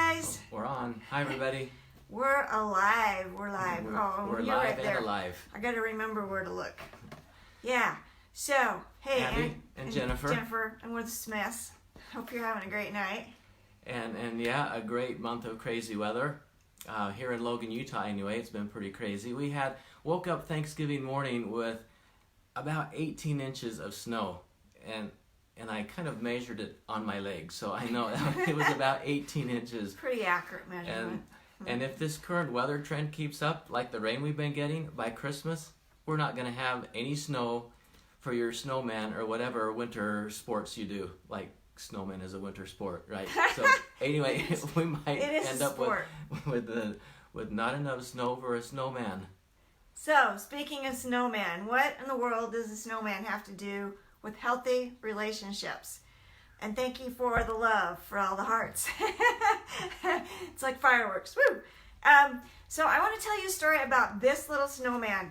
guys. We're on. Hi, everybody. We're alive. We're live. We're you're live right there. and alive. I got to remember where to look. Yeah. So, hey, Abby and Jennifer. Jennifer, and we're the Smiths. Hope you're having a great night. And yeah, a great month of crazy weather. Here in Logan, Utah, anyway, it's been pretty crazy. We woke up Thanksgiving morning with about 18 inches of snow, and I kind of measured it on my leg, so I know it was about 18 inches. Pretty accurate measurement. And if this current weather trend keeps up, like the rain we've been getting, by Christmas, we're not going to have any snow for your snowman or whatever winter sports you do. Like snowman is a winter sport, right? So anyway, we might end up with not enough snow for a snowman. So, speaking of snowman, what in the world does a snowman have to do with healthy relationships? And thank you for the love, for all the hearts. It's like fireworks. Woo! So I want to tell you a story about this little snowman.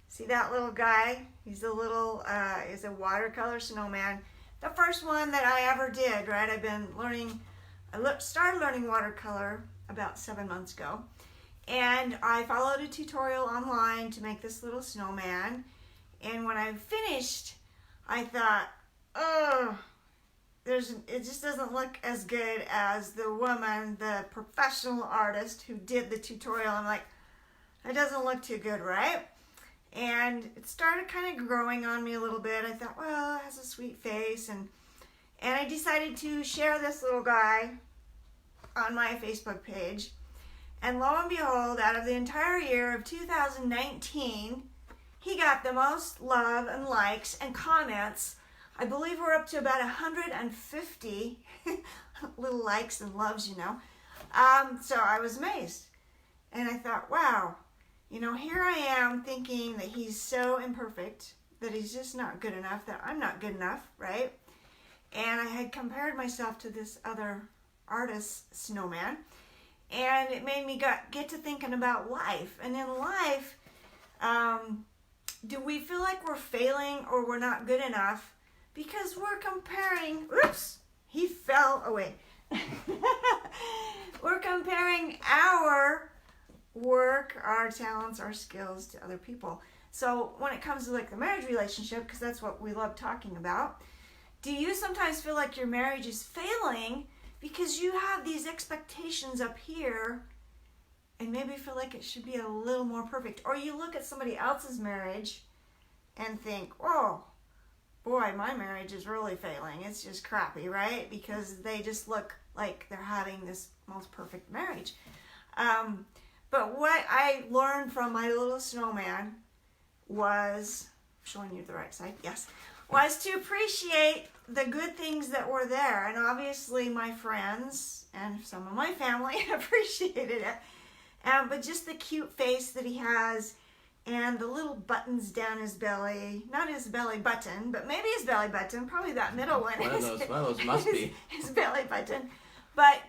See that little guy? He's a watercolor snowman. The first one that I ever did, right? I started learning watercolor about 7 months ago. And I followed a tutorial online to make this little snowman. And when I finished, I thought, oh, it just doesn't look as good as the woman, the professional artist who did the tutorial. I'm like, it doesn't look too good, right? And it started kind of growing on me a little bit. I thought, well, it has a sweet face. And I decided to share this little guy on my Facebook page. And lo and behold, out of the entire year of 2019, he got the most love and likes and comments. I believe we're up to about 150 little likes and loves, So I was amazed. And I thought, wow, here I am thinking that he's so imperfect, that he's just not good enough, that I'm not good enough, right? And I had compared myself to this other artist, Snowman. And it made me get to thinking about life. And in life, do we feel like we're failing or we're not good enough because we're comparing, oops, he fell away. We're comparing our work, our talents, our skills to other people. So when it comes to like the marriage relationship, because that's what we love talking about, do you sometimes feel like your marriage is failing because you have these expectations up here and maybe feel like it should be a little more perfect? Or you look at somebody else's marriage and think, oh, boy, my marriage is really failing. It's just crappy, right? Because they just look like they're having this most perfect marriage. But what I learned from my little snowman was, showing you the right side, yes, was to appreciate the good things that were there. And obviously my friends and some of my family appreciated it. But just the cute face that he has and the little buttons down his belly, not his belly button, but maybe his belly button, probably that middle one. One of those must be. His belly button. But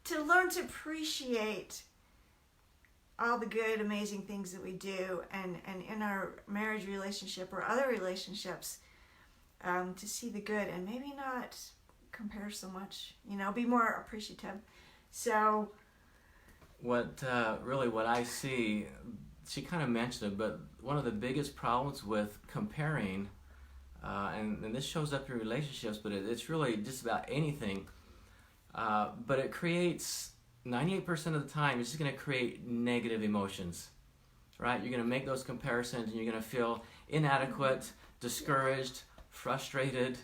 to learn to appreciate all the good, amazing things that we do and in our marriage relationship or other relationships, to see the good and maybe not compare so much, be more appreciative. So what I see, she kind of mentioned it, but one of the biggest problems with comparing, and this shows up in relationships, but it's really just about anything, but it creates, 98% of the time, it's just going to create negative emotions, right? You're going to make those comparisons and you're going to feel inadequate, discouraged, frustrated,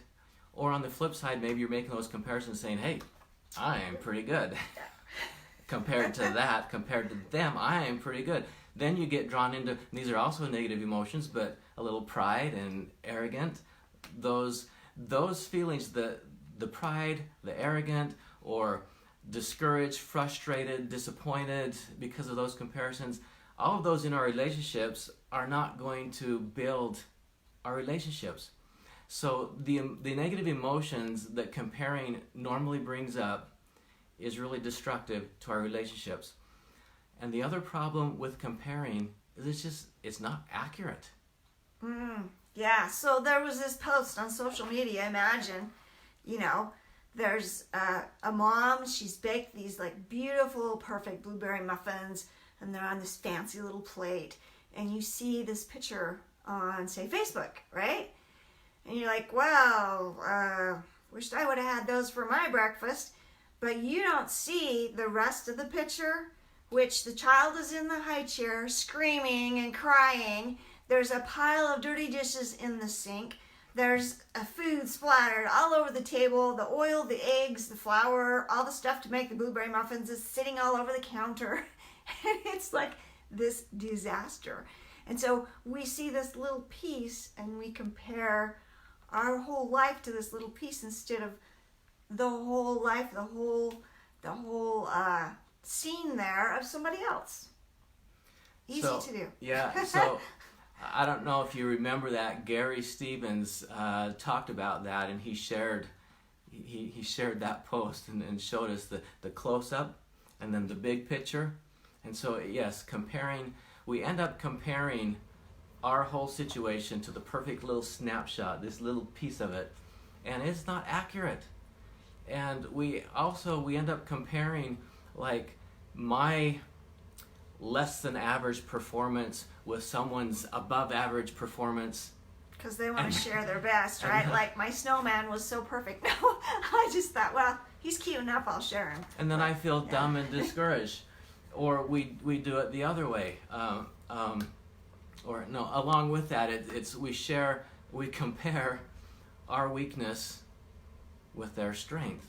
or on the flip side, maybe you're making those comparisons saying, hey, I am pretty good. Compared to them, I am pretty good. Then you get drawn into, these are also negative emotions, but a little pride and arrogant. Those feelings, the pride, the arrogant, or discouraged, frustrated, disappointed because of those comparisons, all of those in our relationships are not going to build our relationships. So the negative emotions that comparing normally brings up is really destructive to our relationships. And the other problem with comparing is it's not accurate. Yeah, so there was this post on social media, imagine, There's a mom, she's baked these like beautiful, perfect blueberry muffins, and they're on this fancy little plate. And you see this picture on, say, Facebook, right? And you're like, wow, wished I would have had those for my breakfast. But you don't see the rest of the picture, which the child is in the high chair screaming and crying. There's a pile of dirty dishes in the sink. There's a food splattered all over the table. The oil, the eggs, the flour, all the stuff to make the blueberry muffins is sitting all over the counter. And it's like this disaster. And so we see this little piece and we compare our whole life to this little piece instead of the whole life, the whole scene there of somebody else. Easy to do. Yeah, so I don't know if you remember that. Gary Stevens talked about that, and he shared that post and showed us the close-up and then the big picture. And so, yes, we end up comparing our whole situation to the perfect little snapshot, this little piece of it, and it's not accurate. And we end up comparing like my less than average performance with someone's above average performance. Because they want to share their best, right? Like my snowman was so perfect. No, I just thought, well, he's cute enough, I'll share him. And then I feel dumb and discouraged. Or we do it the other way. Or no, along with that, we compare our weakness with their strength.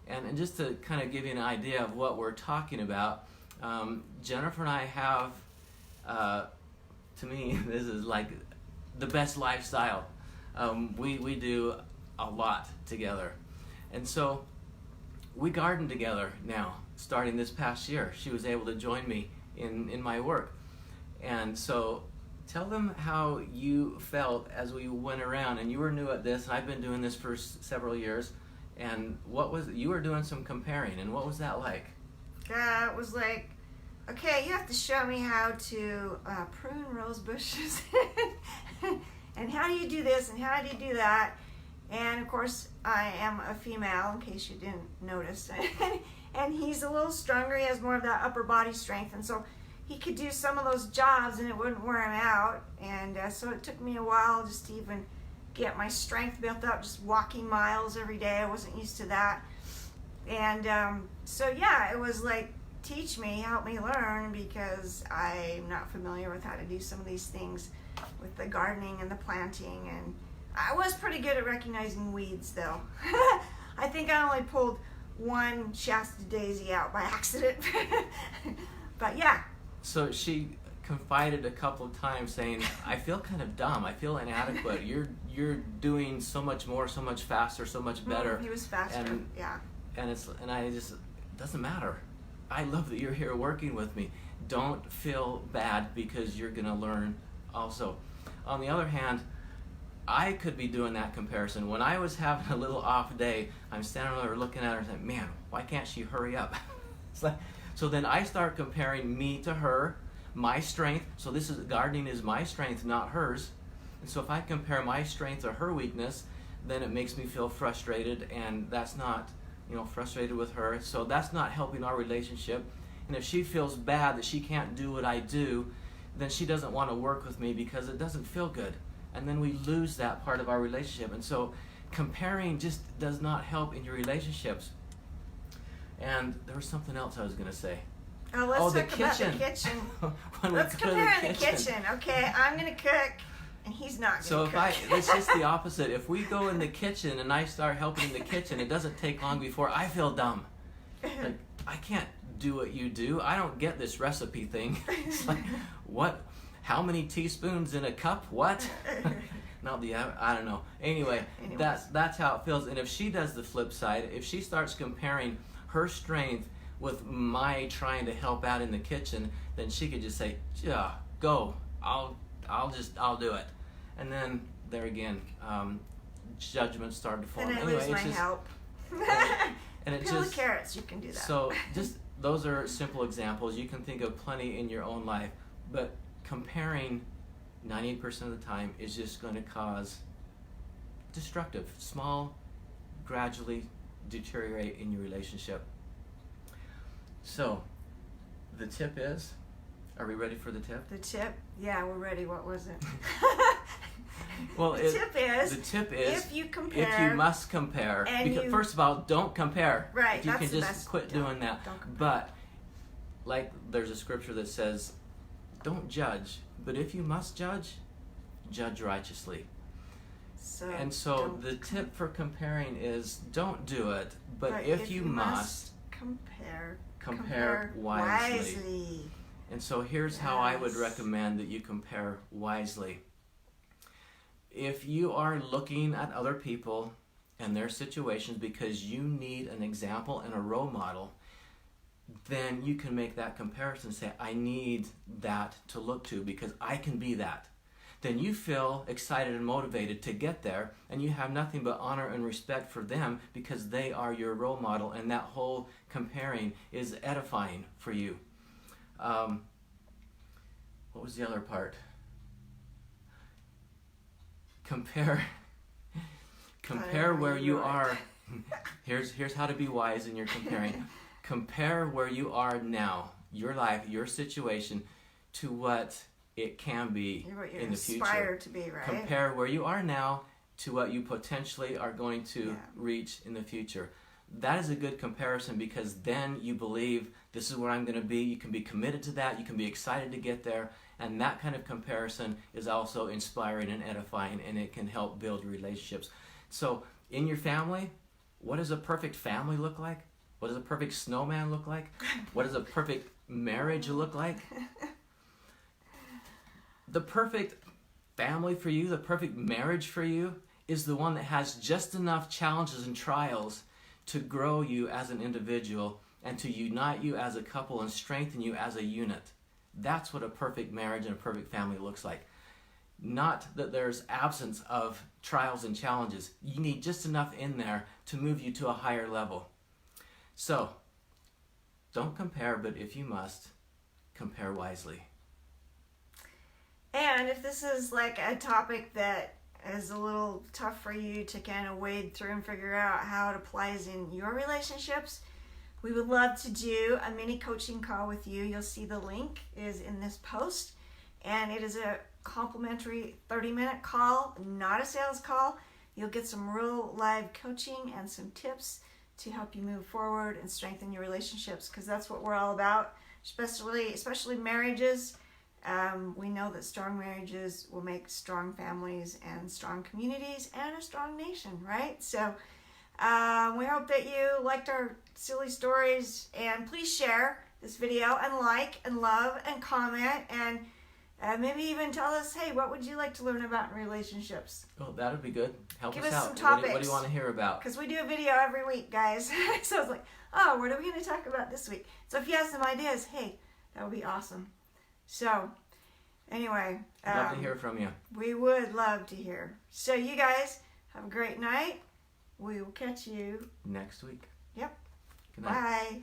And just to kind of give you an idea of what we're talking about, Jennifer and I have, to me, this is like the best lifestyle. We do a lot together. And so we garden together now, starting this past year. She was able to join me in my work. And so tell them how you felt as we went around, and you were new at this, and I've been doing this for several years. And you were doing some comparing, and what was that like? It was like, okay, you have to show me how to prune rose bushes, and how do you do this, and how do you do that? And of course, I am a female, in case you didn't notice, and he's a little stronger. He has more of that upper body strength, and so he could do some of those jobs, and it wouldn't wear him out. And so it took me a while just to even get my strength built up, just walking miles every day. I wasn't used to that. And so yeah, it was like, teach me, help me learn, because I'm not familiar with how to do some of these things with the gardening and the planting. And I was pretty good at recognizing weeds, though. I think I only pulled one Shasta daisy out by accident. But yeah. So she confided a couple of times saying, I feel kind of dumb, I feel inadequate, you're doing so much more, so much faster, so much better. He was faster, yeah. And it doesn't matter. I love that you're here working with me. Don't feel bad, because you're gonna learn also. On the other hand, I could be doing that comparison. When I was having a little off day, I'm standing there looking at her and saying, man, why can't she hurry up? It's like, so then I start comparing me to her, my strength. So gardening is my strength, not hers. And so if I compare my strength to her weakness, then it makes me feel frustrated, and that's not, frustrated with her. So that's not helping our relationship. And if she feels bad that she can't do what I do, then she doesn't want to work with me because it doesn't feel good. And then we lose that part of our relationship. And so comparing just does not help in your relationships. And there was something else I was going to say. Let's talk about the kitchen. Let's compare the kitchen. Okay, I'm going to cook, and he's not going to cook. So it's just the opposite. If we go in the kitchen and I start helping in the kitchen, it doesn't take long before I feel dumb. Like, I can't do what you do. I don't get this recipe thing. It's like, what? How many teaspoons in a cup? What? I don't know. Anyway, that's how it feels. And if she does the flip side, if she starts comparing her strength with my trying to help out in the kitchen, then she could just say, yeah, go. I'll do it. And then there again, judgments start to form. And I lose my help. And it peel the carrots, you can do that. So those are simple examples. You can think of plenty in your own life, but comparing 98% of the time is just going to cause small, gradually deteriorate in your relationship. So, the tip is, are we ready for the tip? The tip? Yeah, we're ready. What was it? Well, the tip is if you compare, if you must compare, and because you, first of all, don't compare. right, If you that's can the just best. quit doing that. Don't compare. But like there's a scripture that says, don't judge, but if you must judge, judge righteously. And so the tip for comparing is don't do it, but if you must, compare wisely. And so here's how I would recommend that you compare wisely. If you are looking at other people and their situations because you need an example and a role model, then you can make that comparison and say, I need that to look to because I can be that. Then you feel excited and motivated to get there, and you have nothing but honor and respect for them because they are your role model, and that whole comparing is edifying for you. What was the other part? Compare where you are. Here's how to be wise in your comparing. Compare where you are now, your life, your situation, to what it can be in the future. Aspire to be, right? Compare where you are now to what you potentially are going to reach in the future. That is a good comparison because then you believe this is where I'm going to be. You can be committed to that. You can be excited to get there. And that kind of comparison is also inspiring and edifying, and it can help build relationships. So in your family, what does a perfect family look like? What does a perfect snowman look like? What does a perfect marriage look like? The perfect family for you, the perfect marriage for you, is the one that has just enough challenges and trials to grow you as an individual and to unite you as a couple and strengthen you as a unit. That's what a perfect marriage and a perfect family looks like. Not that there's absence of trials and challenges. You need just enough in there to move you to a higher level. So, don't compare, but if you must, compare wisely. And if this is like a topic that is a little tough for you to kind of wade through and figure out how it applies in your relationships, we would love to do a mini coaching call with you. You'll see the link is in this post, and it is a complimentary 30-minute call, not a sales call. You'll get some real live coaching and some tips to help you move forward and strengthen your relationships, because that's what we're all about, especially marriages. We know that strong marriages will make strong families and strong communities and a strong nation, right? So we hope that you liked our silly stories, and please share this video and like and love and comment, and maybe even tell us, hey, what would you like to learn about in relationships? Oh, that would be good. Give us us out. some topics. What do you want to hear about? Because we do a video every week, guys. So it's like, oh, what are we going to talk about this week? So if you have some ideas, hey, that would be awesome. So anyway. Love to hear from you. We would love to hear. So you guys have a great night. We will catch you next week. Yep. Good night. Bye.